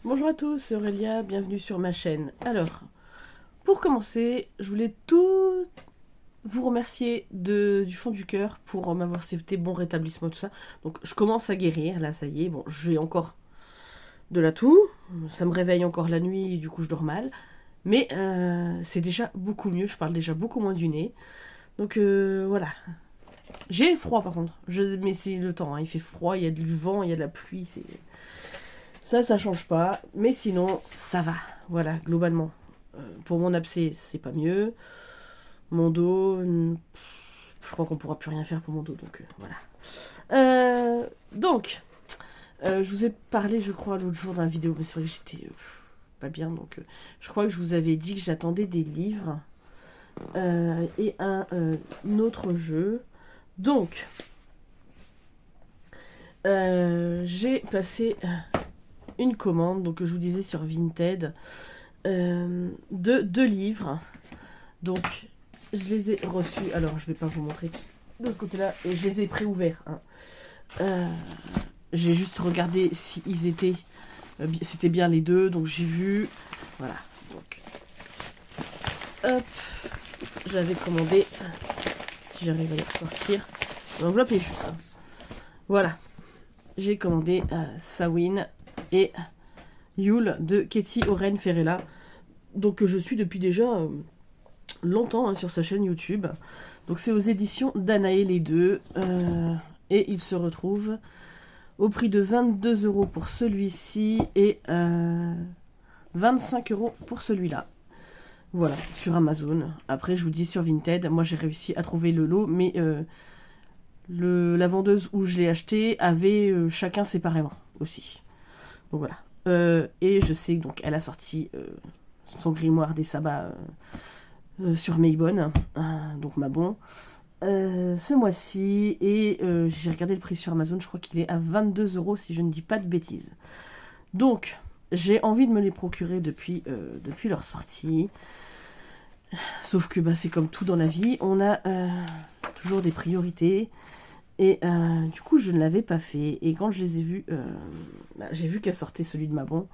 Bonjour à tous, c'est Aurélia, bienvenue sur ma chaîne. Alors, pour commencer, je voulais tout vous remercier du fond du cœur pour m'avoir souhaité bon rétablissement et tout ça. Donc, je commence à guérir, là, ça y est. Bon, j'ai encore de la toux, ça me réveille encore la nuit, du coup, je dors mal. Mais c'est déjà beaucoup mieux, je parle déjà beaucoup moins du nez. Donc, voilà. J'ai froid, par contre. Mais c'est le temps, hein. Il fait froid, il y a du vent, il y a de la pluie, c'est... Ça change pas. Mais sinon, ça va. Voilà, globalement. Pour mon abcès, c'est pas mieux. Mon dos, je crois qu'on pourra plus rien faire pour mon dos, donc voilà. Je vous ai parlé, je crois, l'autre jour dans la vidéo, mais c'est vrai que j'étais pas bien, donc je crois que je vous avais dit que j'attendais des livres et un autre jeu. Donc, j'ai passé une commande, donc je vous disais sur Vinted, de 2 livres. Donc, je les ai reçus. Alors, je vais pas vous montrer de ce côté-là. Et je les ai pré-ouverts. Hein. J'ai juste regardé si ils étaient... c'était bien les deux. Donc, j'ai vu... Voilà. Donc, hop. J'avais commandé... Si j'arrive à les sortir. L'enveloppe est juste... Hein. Voilà. J'ai commandé Samhain et Yule de Katie Oren Ferrella. Donc, je suis depuis déjà... longtemps hein, sur sa chaîne YouTube. Donc c'est aux éditions Danae les deux. Et il se retrouve au prix de 22 € pour celui-ci et 25 € pour celui-là. Voilà, sur Amazon. Après, je vous dis sur Vinted, moi j'ai réussi à trouver le lot, mais la vendeuse où je l'ai acheté avait chacun séparément aussi. Donc voilà. Et je sais donc elle a sorti son grimoire des sabbats sur Maybon, donc Mabon, ce mois-ci. Et j'ai regardé le prix sur Amazon, je crois qu'il est à 22 € si je ne dis pas de bêtises. Donc, j'ai envie de me les procurer depuis leur sortie. Sauf que bah, c'est comme tout dans la vie, on a toujours des priorités. Et du coup, je ne l'avais pas fait. Et quand je les ai vus, j'ai vu qu'elle sortait celui de Mabon.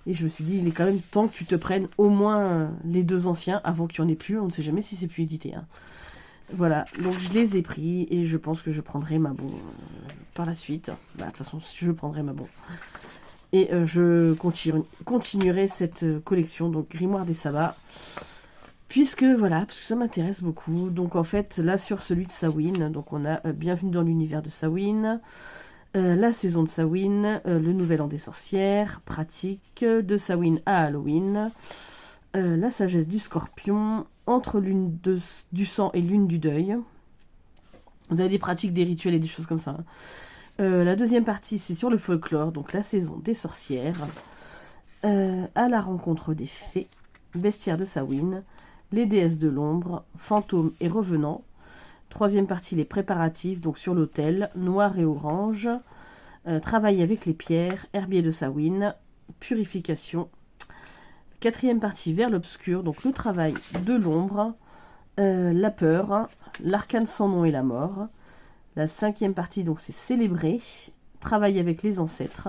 Et je me suis dit, il est quand même temps que tu te prennes au moins les 2 anciens avant qu'il n'y en ait plus. On ne sait jamais si c'est plus édité. Hein. Voilà, donc je les ai pris et je pense que je prendrai ma bon par la suite. Bah, de toute façon, je prendrai ma bon. Et je continuerai cette collection, donc Grimoire des Sabbats. Puisque voilà, parce que ça m'intéresse beaucoup. Donc en fait, là sur celui de Samhain, donc on a Bienvenue dans l'univers de Samhain. La saison de Samhain, le nouvel an des sorcières, pratique, de Samhain à Halloween, la sagesse du scorpion, entre lune du sang et lune du deuil. Vous avez des pratiques, des rituels et des choses comme ça. Hein. La deuxième partie, c'est sur le folklore, donc la saison des sorcières, à la rencontre des fées, bestiaires de Samhain, les déesses de l'ombre, fantômes et revenants. Troisième partie, les préparatifs, donc sur l'autel, noir et orange. Travail avec les pierres, herbier de Samhain, purification. Quatrième partie, vers l'obscur, donc le travail de l'ombre, la peur, l'arcane sans nom et la mort. La cinquième partie, donc c'est célébrer, travail avec les ancêtres,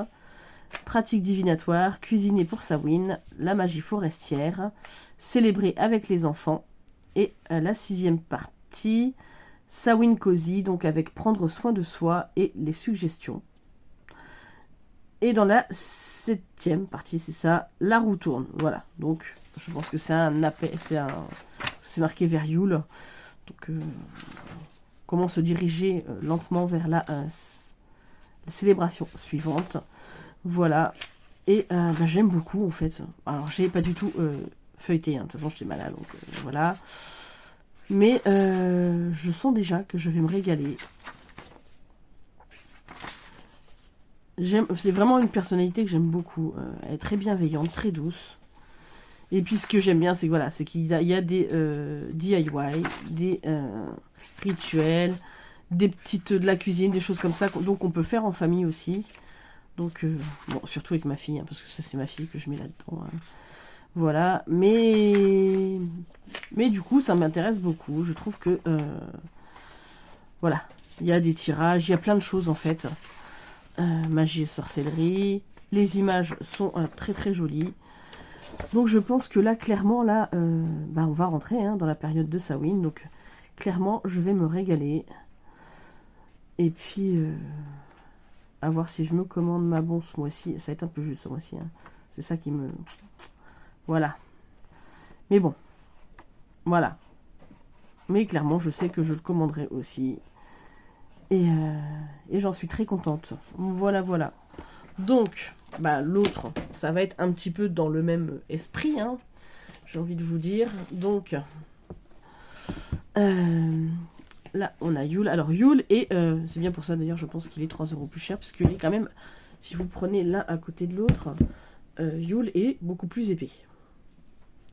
pratique divinatoire, cuisiner pour Samhain, la magie forestière, célébrer avec les enfants. Et la sixième partie, Samhain Cozy, donc avec prendre soin de soi et les suggestions. Et dans la septième partie, c'est ça, la roue tourne. Voilà, donc je pense que c'est un appel, c'est marqué vers Yule. Donc comment se diriger lentement vers la célébration suivante. Voilà. Et bah, j'aime beaucoup en fait. Alors j'ai pas du tout feuilleté, hein. De toute façon j'étais malade, donc voilà. Mais je sens déjà que je vais me régaler. C'est vraiment une personnalité que j'aime beaucoup. Elle est très bienveillante, très douce. Et puis ce que j'aime bien, c'est que voilà, c'est qu'il y a des DIY, des rituels, de la cuisine, des choses comme ça, donc on peut faire en famille aussi. Donc bon, surtout avec ma fille, hein, parce que ça c'est ma fille que je mets là-dedans. Hein. Voilà, mais du coup ça m'intéresse beaucoup. Je trouve que voilà, il y a des tirages, il y a plein de choses en fait. Magie et sorcellerie, Les images sont très très jolies. Donc je pense que là, clairement, là, on va rentrer dans la période de Samhain. Donc clairement, je vais me régaler. Et puis, à voir si je me commande ma bombe ce mois-ci. Ça va être un peu juste ce mois-ci. C'est ça qui me... Voilà. Mais bon. Voilà. Mais clairement, je sais que je le commanderai aussi. Et j'en suis très contente. Voilà, voilà. Donc, l'autre, ça va être un petit peu dans le même esprit, j'ai envie de vous dire. Donc, là, on a Yule. Alors, Yule, et c'est bien pour ça d'ailleurs, je pense qu'il est 3 € plus cher, parce qu'il est quand même, si vous prenez l'un à côté de l'autre, Yule est beaucoup plus épais.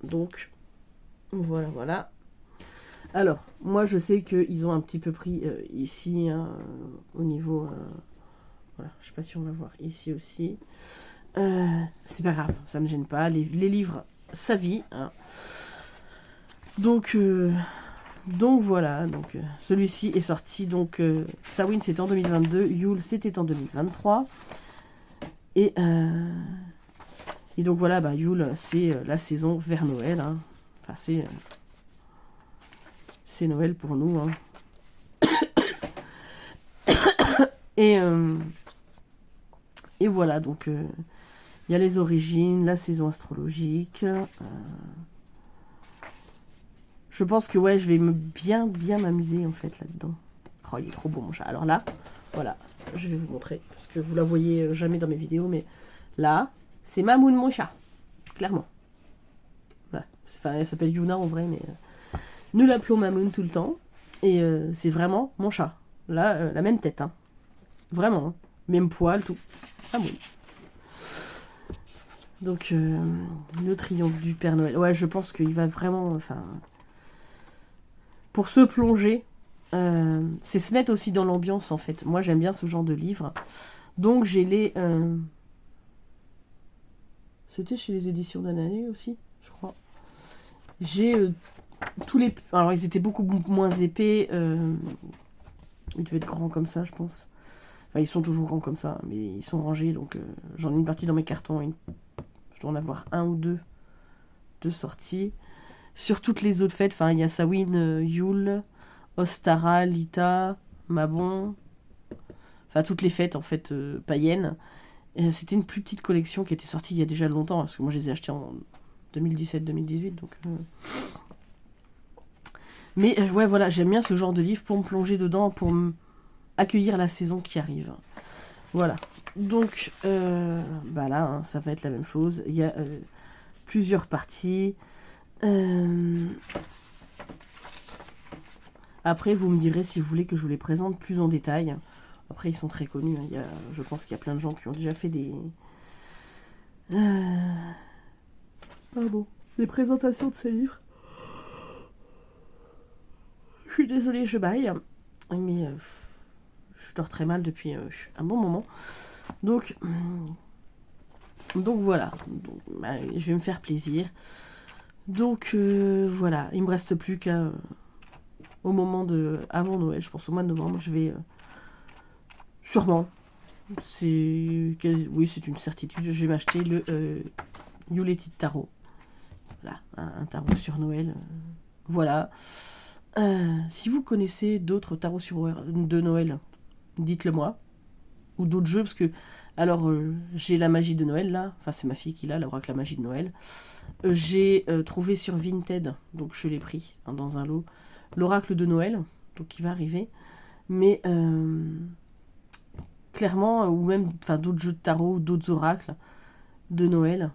Donc, voilà, voilà. Alors, moi, je sais qu'ils ont un petit peu pris ici, au niveau... voilà, je sais pas si on va voir ici aussi. C'est pas grave, ça me gêne pas. Les livres, ça vit. Donc voilà. Donc celui-ci est sorti. Donc Samhain c'était en 2022, Yule c'était en 2023. Et donc voilà, Yule c'est la saison vers Noël. Enfin c'est Noël pour nous. Et voilà, donc il y a les origines, la saison astrologique. Je pense que ouais, je vais bien m'amuser en fait là-dedans. Oh, il est trop beau mon chat. Alors là, voilà, je vais vous montrer, parce que vous la voyez jamais dans mes vidéos, mais là, c'est Mamoun mon chat, clairement. Voilà. Enfin, elle s'appelle Yuna en vrai, mais nous l'appelons Mamoun tout le temps. Et c'est vraiment mon chat. Là, la même tête, vraiment, même poil, tout. Mamoun. Donc, le triomphe du Père Noël. Ouais, je pense qu'il va vraiment... pour se plonger, c'est se mettre aussi dans l'ambiance, en fait. Moi, j'aime bien ce genre de livre. Donc, j'ai les... C'était chez les éditions d'Année aussi, je crois. J'ai tous les... Alors, ils étaient beaucoup moins épais. Ils devaient être grands comme ça, je pense. Enfin, ils sont toujours grands comme ça, mais ils sont rangés. Donc, j'en ai une partie dans mes cartons. Je dois en avoir un ou deux de sorties. Sur toutes les autres fêtes, il y a Samhain, Yule, Ostara, Lita, Mabon. Enfin, toutes les fêtes, en fait, païennes. C'était une plus petite collection qui était sortie il y a déjà longtemps, parce que moi, je les ai achetées en 2017-2018, donc... Mais, ouais, voilà, j'aime bien ce genre de livre pour me plonger dedans, pour accueillir la saison qui arrive. Voilà. Donc, là, ça va être la même chose. Il y a plusieurs parties. Après, vous me direz si vous voulez que je vous les présente plus en détail. Après, ils sont très connus. Je pense qu'il y a plein de gens qui ont déjà fait des... des présentations de ces livres. Je suis désolée, je baille. Mais je dors très mal depuis un bon moment. Donc voilà. Donc, je vais me faire plaisir. Donc voilà, il me reste plus qu'à au moment de avant Noël, je pense au mois de novembre, je vais sûrement, oui c'est une certitude, je vais m'acheter le Yuletide Tarot. Voilà, un tarot sur Noël. Voilà. Si vous connaissez d'autres tarots de Noël, dites-le moi. Ou d'autres jeux, parce que alors j'ai la magie de Noël là, enfin c'est ma fille qui l'a, l'oracle la magie de Noël. J'ai trouvé sur Vinted, donc je l'ai pris dans un lot, l'oracle de Noël, donc qui va arriver. Mais clairement, ou même d'autres jeux de tarot, d'autres oracles de Noël.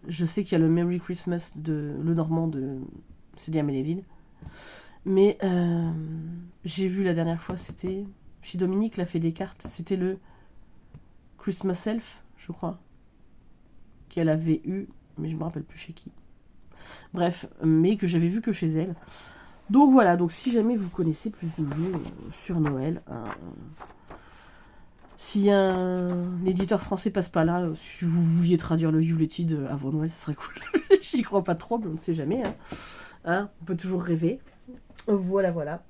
Je sais qu'il y a le Merry Christmas de Le Normand de Célia Méléville. Mais j'ai vu la dernière fois, c'était chez Dominique, l'a fait des cartes, c'était le Christmas Elf, je crois, qu'elle avait eu, mais je me rappelle plus chez qui. Bref, mais que j'avais vu que chez elle. Donc voilà, donc si jamais vous connaissez plus de jeux sur Noël, si un éditeur français passe pas là, si vous vouliez traduire le Yuletide avant Noël, ce serait cool. J'y crois pas trop, mais on ne sait jamais. On peut toujours rêver. Voilà, voilà.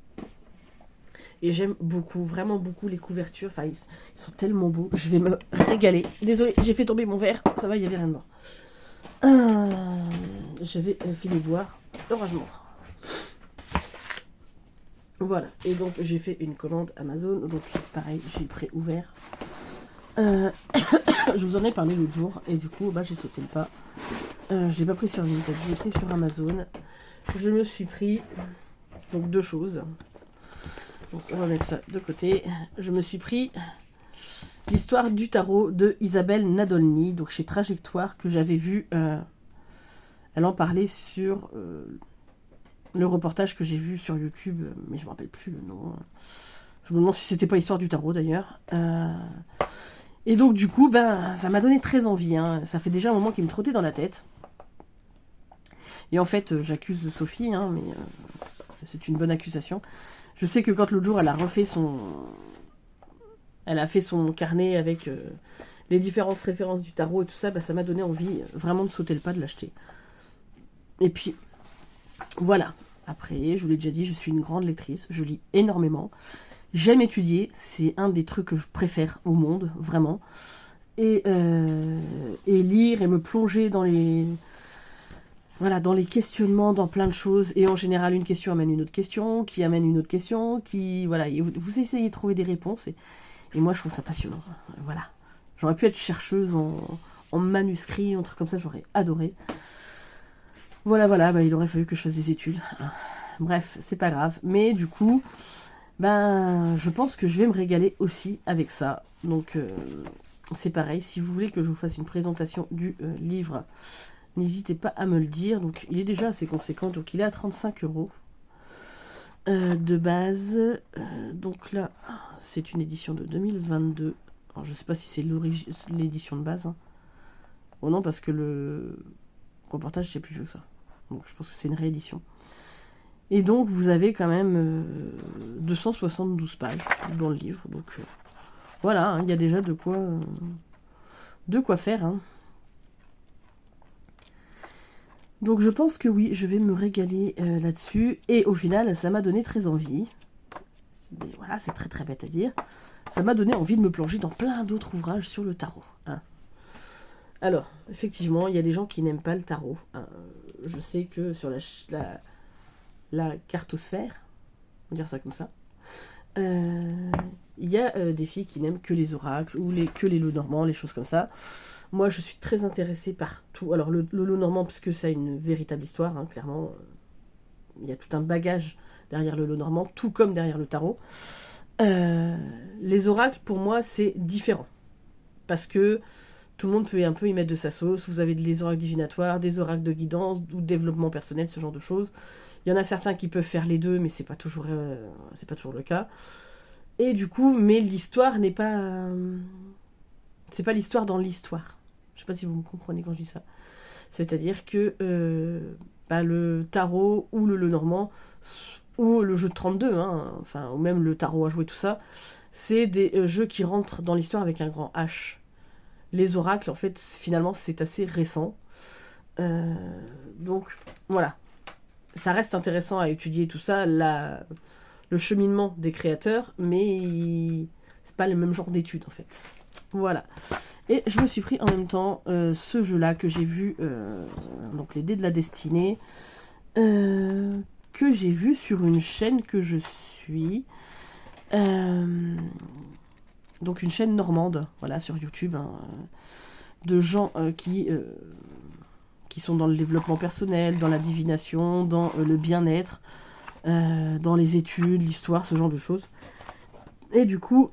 Et j'aime beaucoup, vraiment beaucoup les couvertures. Enfin, ils sont tellement beaux. Je vais me régaler. Désolée, j'ai fait tomber mon verre. Ça va, il n'y avait rien dedans. Je vais filer boire. Heureusement. Voilà. Et donc, j'ai fait une commande Amazon. Donc, c'est pareil, j'ai pré-ouvert. Je vous en ai parlé l'autre jour. Et du coup, bah, j'ai sauté le pas. Je ne l'ai pas pris sur Vinted. Je l'ai pris sur Amazon. Je me suis pris donc 2 choses. Donc, on va mettre ça de côté. Je me suis pris l'histoire du tarot de Isabelle Nadolny, donc chez Trajectoire, que j'avais vu. Elle en parlait sur le reportage que j'ai vu sur YouTube, mais je ne me rappelle plus le nom. Je me demande si c'était pas Histoire du tarot d'ailleurs. Et donc du coup, ben, ça m'a donné très envie. Hein. Ça fait déjà un moment qu'il me trottait dans la tête. Et en fait, j'accuse Sophie, hein, mais c'est une bonne accusation. Je sais que quand l'autre jour, elle a fait son carnet avec les différentes références du tarot et tout ça, bah, ça m'a donné envie vraiment de sauter le pas, de l'acheter. Et puis, voilà. Après, je vous l'ai déjà dit, je suis une grande lectrice, je lis énormément. J'aime étudier, c'est un des trucs que je préfère au monde, vraiment. Et lire et me plonger dans les... Voilà, dans les questionnements, dans plein de choses. Et en général, une question amène une autre question, qui amène une autre question, qui... Voilà, et vous essayez de trouver des réponses. Et moi, je trouve ça passionnant. Voilà. J'aurais pu être chercheuse en manuscrit, un truc comme ça, j'aurais adoré. Voilà, bah, il aurait fallu que je fasse des études. Bref, c'est pas grave. Mais du coup, ben, je pense que je vais me régaler aussi avec ça. Donc, c'est pareil. Si vous voulez que je vous fasse une présentation du livre... N'hésitez pas à me le dire. Donc, il est déjà assez conséquent. Donc, il est à 35 € de base. Donc là, c'est une édition de 2022. Alors, je ne sais pas si c'est l'édition de base. Hein. Oh non, parce que le reportage, c'est plus vieux que ça. Donc, je pense que c'est une réédition. Et donc, vous avez quand même 272 pages dans le livre. Donc, voilà, hein, il y a déjà de quoi faire. Hein. Donc je pense que oui, je vais me régaler là-dessus. Et au final, ça m'a donné très envie. Mais voilà, c'est très très bête à dire. Ça m'a donné envie de me plonger dans plein d'autres ouvrages sur le tarot. Hein. Alors, effectivement, il y a des gens qui n'aiment pas le tarot. Hein. Je sais que sur la cartosphère, on va dire ça comme ça, il y a des filles qui n'aiment que les oracles ou que les Lenormand, les choses comme ça. Moi, je suis très intéressée par tout. Alors, le Lenormand, parce que ça a une véritable histoire, hein, clairement. Il y a tout un bagage derrière le Lenormand, tout comme derrière le tarot. Les oracles, pour moi, c'est différent. Parce que tout le monde peut un peu y mettre de sa sauce. Vous avez des oracles divinatoires, des oracles de guidance, ou de développement personnel, ce genre de choses. Il y en a certains qui peuvent faire les deux, mais c'est pas toujours le cas. Et du coup, mais l'histoire n'est pas... c'est pas l'histoire dans l'histoire. Je sais pas si vous me comprenez quand je dis ça. C'est-à-dire que le tarot ou le Lenormand, ou le jeu de 32, hein, enfin, ou même le tarot à jouer, tout ça, c'est des jeux qui rentrent dans l'histoire avec un grand H. Les oracles, en fait, finalement, c'est assez récent. Donc, voilà. Ça reste intéressant à étudier tout ça, le cheminement des créateurs, mais c'est pas le même genre d'études, en fait. Voilà. Et je me suis pris en même temps ce jeu-là que j'ai vu, donc les dés de la destinée, que j'ai vu sur une chaîne que je suis, donc une chaîne normande, voilà, sur YouTube, hein, de gens qui sont dans le développement personnel, dans la divination, dans le bien-être, dans les études, l'histoire, ce genre de choses. Et du coup...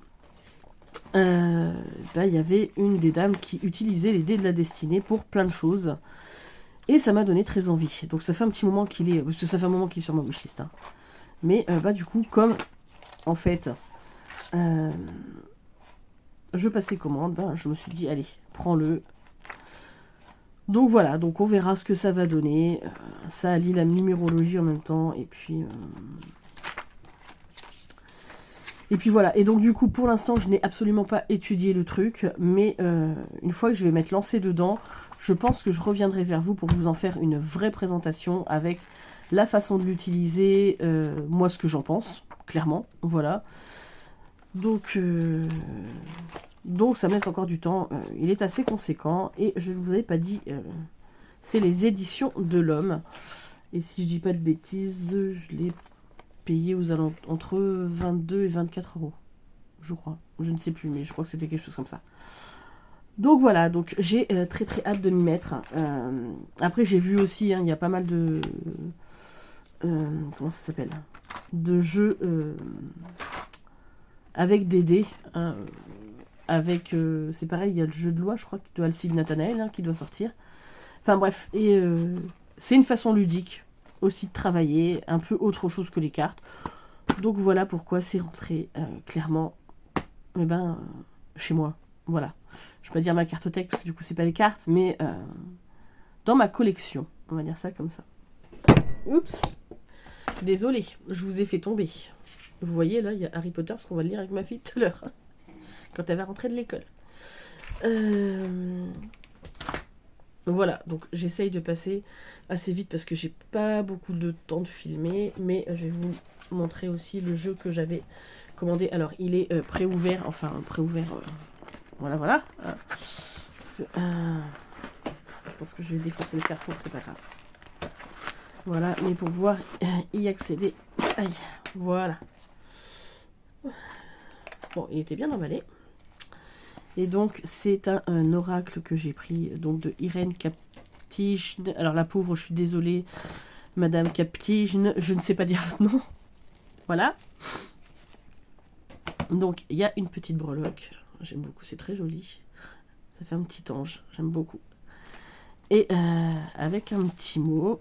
il y avait une des dames qui utilisait les dés de la destinée pour plein de choses. Et ça m'a donné très envie. Donc ça fait un petit moment qu'il est... Parce que ça fait un moment qu'il est sur ma wishlist. Hein. Mais du coup, comme en fait je passais commande, je me suis dit, allez, prends-le. Donc voilà, donc on verra ce que ça va donner. Ça allie la numérologie en même temps. Et puis voilà, et donc du coup pour l'instant je n'ai absolument pas étudié le truc, mais une fois que je vais m'être lancée dedans, je pense que je reviendrai vers vous pour vous en faire une vraie présentation avec la façon de l'utiliser, moi ce que j'en pense, clairement, voilà. Donc ça me laisse encore du temps. Il est assez conséquent. Et je ne vous avais pas dit, c'est les éditions de l'Homme. Et si je dis pas de bêtises, je l'ai payé entre 22 et 24 euros. Je crois. Je ne sais plus, mais je crois que c'était quelque chose comme ça. Donc voilà, donc j'ai très très hâte de m'y mettre. Après j'ai vu aussi, il y a pas mal de... comment ça s'appelle, de jeux avec des dés. Avec, c'est pareil, il y a le jeu de loi, je crois, de Alcide Nathanaël qui doit sortir. Enfin bref, et c'est une façon ludique aussi de travailler, un peu autre chose que les cartes. Donc voilà pourquoi c'est rentré clairement chez moi. Voilà. Je vais pas dire ma cartothèque parce que du coup c'est pas des cartes, mais dans ma collection. On va dire ça comme ça. Oups. Désolée, je vous ai fait tomber. Vous voyez là, il y a Harry Potter parce qu'on va le lire avec ma fille tout à l'heure. Quand elle va rentrer de l'école. Voilà, donc j'essaye de passer assez vite parce que j'ai pas beaucoup de temps de filmer, mais je vais vous montrer aussi le jeu que j'avais commandé. Alors il est pré-ouvert, voilà. Je pense que je vais défoncer le carrefour, c'est pas grave. Voilà, mais pour pouvoir y accéder, aïe, voilà. Bon, il était bien emballé. Et donc, c'est un oracle que j'ai pris donc de Irène Kaptijne. Alors, la pauvre, je suis désolée, Madame Kaptijne, je ne sais pas dire votre nom. Voilà. Donc, il y a une petite breloque. J'aime beaucoup, c'est très joli. Ça fait un petit ange, j'aime beaucoup. Et avec un petit mot.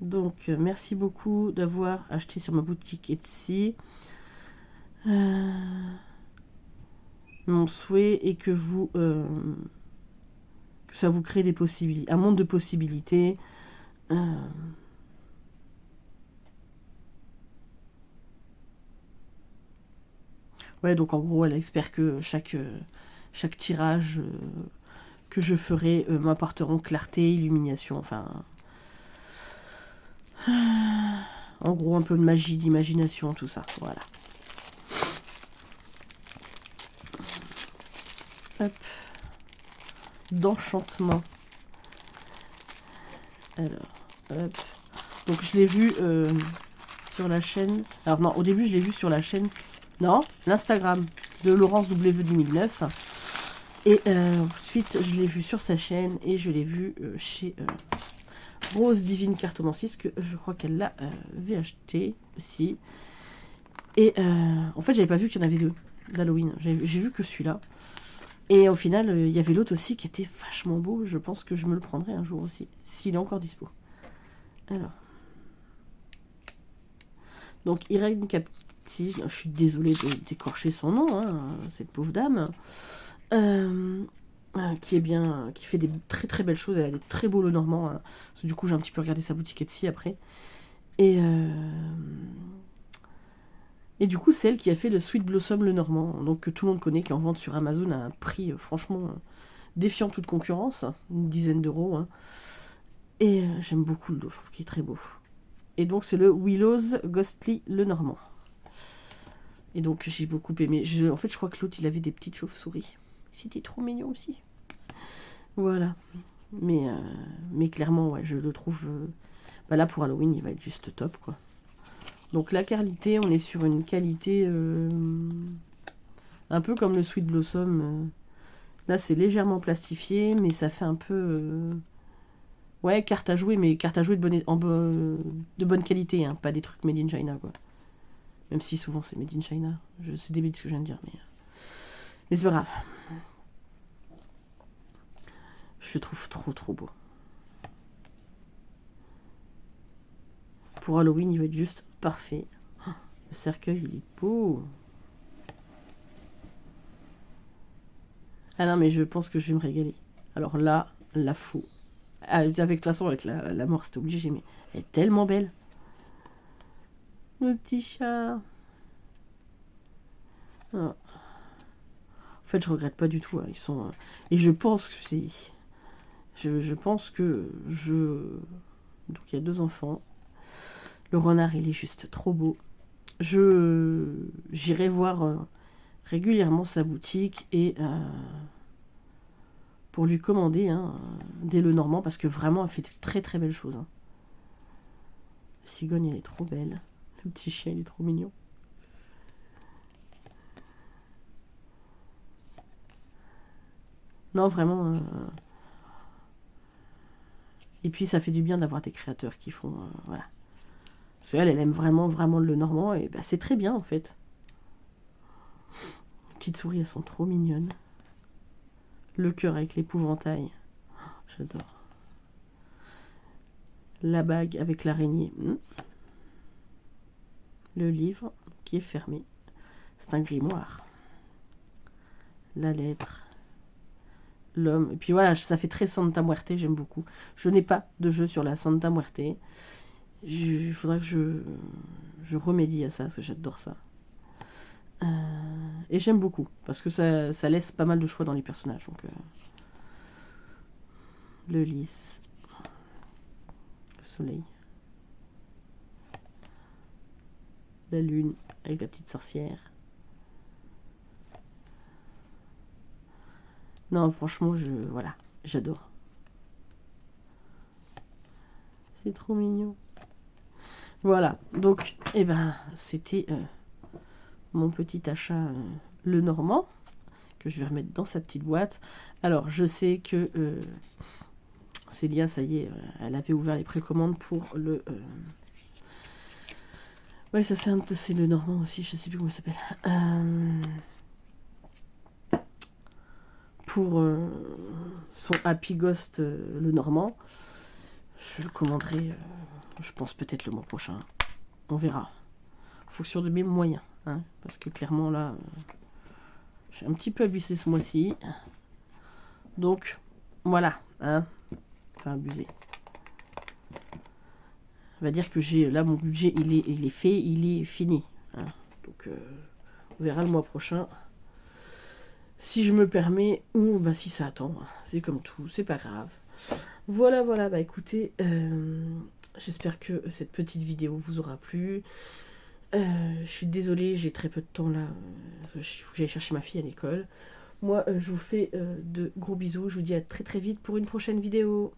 Donc, merci beaucoup d'avoir acheté sur ma boutique Etsy. Mon souhait est que vous que ça vous crée des possibilités, un monde de possibilités. Ouais, donc en gros, elle espère que chaque tirage que je ferai m'apporteront clarté, illumination, enfin... En gros, un peu de magie, d'imagination, tout ça, voilà. Hop. D'enchantement. Alors, hop. Donc je l'ai vu sur la chaîne... Alors non, au début, je l'ai vu sur la chaîne... Non, l'Instagram de Laurence W2009. Et ensuite, je l'ai vu sur sa chaîne et je l'ai vu chez Rose Divine Cartomancie, que je crois qu'elle l'avait acheté aussi. Et en fait, j'avais pas vu qu'il y en avait deux d'Halloween. J'ai vu que celui-là. Et au final, il y avait l'autre aussi qui était vachement beau. Je pense que je me le prendrai un jour aussi, s'il est encore dispo. Alors. Donc, Irène Captive, je suis désolée d'écorcher son nom, cette pauvre dame. Qui est bien, qui fait des très très belles choses. Elle a des très beaux Lenormand. Du coup, j'ai un petit peu regardé sa boutique Etsy après. Et du coup, c'est elle qui a fait le Sweet Blossom Lenormand, donc que tout le monde connaît, qui est en vente sur Amazon à un prix franchement défiant toute concurrence, une dizaine d'euros. Et j'aime beaucoup le dos, je trouve qu'il est très beau. Et donc, c'est le Willow's Ghostly Lenormand. Et donc, j'ai beaucoup aimé. En fait, je crois que l'autre, il avait des petites chauves-souris. C'était trop mignon aussi. Voilà. Mais clairement, ouais, je le trouve... là, pour Halloween, il va être juste top, quoi. Donc, la qualité, on est sur une qualité... un peu comme le Sweet Blossom. Là, c'est légèrement plastifié, mais ça fait un peu... ouais, carte à jouer, mais carte à jouer de bonne qualité, hein, pas des trucs made in China, quoi. Même si souvent, c'est made in China. C'est débile ce que je viens de dire, mais c'est pas grave. Je le trouve trop trop beau. Pour Halloween, il va être juste parfait. Le cercueil, il est beau. Ah non, mais je pense que je vais me régaler. Alors là, la faux. Avec de toute façon, avec la mort, c'était obligé, mais elle est tellement belle. Le petit chat. Ah. En fait, je regrette pas du tout. Ils sont... et je pense que c'est... Je pense que donc il y a 2 enfants. Le renard, il est juste trop beau. J'irai voir régulièrement sa boutique et pour lui commander des Lenormand parce que vraiment elle fait de très très belles choses. La cigogne, elle est trop belle. Le petit chien, il est trop mignon. Non, vraiment. Et puis ça fait du bien d'avoir des créateurs qui font. Voilà. Parce qu'elle, elle aime vraiment, vraiment le Lenormand et bah, c'est très bien en fait. Les petites souris, elles sont trop mignonnes. Le cœur avec l'épouvantail. J'adore. La bague avec l'araignée. Le livre qui est fermé. C'est un grimoire. La lettre. L'homme. Et puis voilà, ça fait très Santa Muerte, j'aime beaucoup. Je n'ai pas de jeu sur la Santa Muerte. Il faudrait que je remédie à ça, parce que j'adore ça. Et j'aime beaucoup, parce que ça laisse pas mal de choix dans les personnages. Donc, le lys. Le soleil. La lune, avec la petite sorcière. Non, franchement, voilà, j'adore. C'est trop mignon. Voilà, donc, eh ben, c'était mon petit achat Lenormand, que je vais remettre dans sa petite boîte. Alors, je sais que Célia, ça y est, elle avait ouvert les précommandes pour le... Ouais, ça c'est Lenormand aussi, je sais plus comment il s'appelle. Pour son Happy Ghost Lenormand. Je le commanderai, je pense peut-être le mois prochain. On verra. En fonction de mes moyens. Parce que clairement là, j'ai un petit peu abusé ce mois-ci. Donc, voilà. Enfin, abusé. On va dire que là, mon budget, il est fait, il est fini. Donc, on verra le mois prochain. Si je me permets, ou bah, si ça attend. C'est comme tout, c'est pas grave. Voilà, bah écoutez, j'espère que cette petite vidéo vous aura plu. Je suis désolée, j'ai très peu de temps là. Il faut que j'aille chercher ma fille à l'école. Moi, je vous fais de gros bisous. Je vous dis à très très vite pour une prochaine vidéo.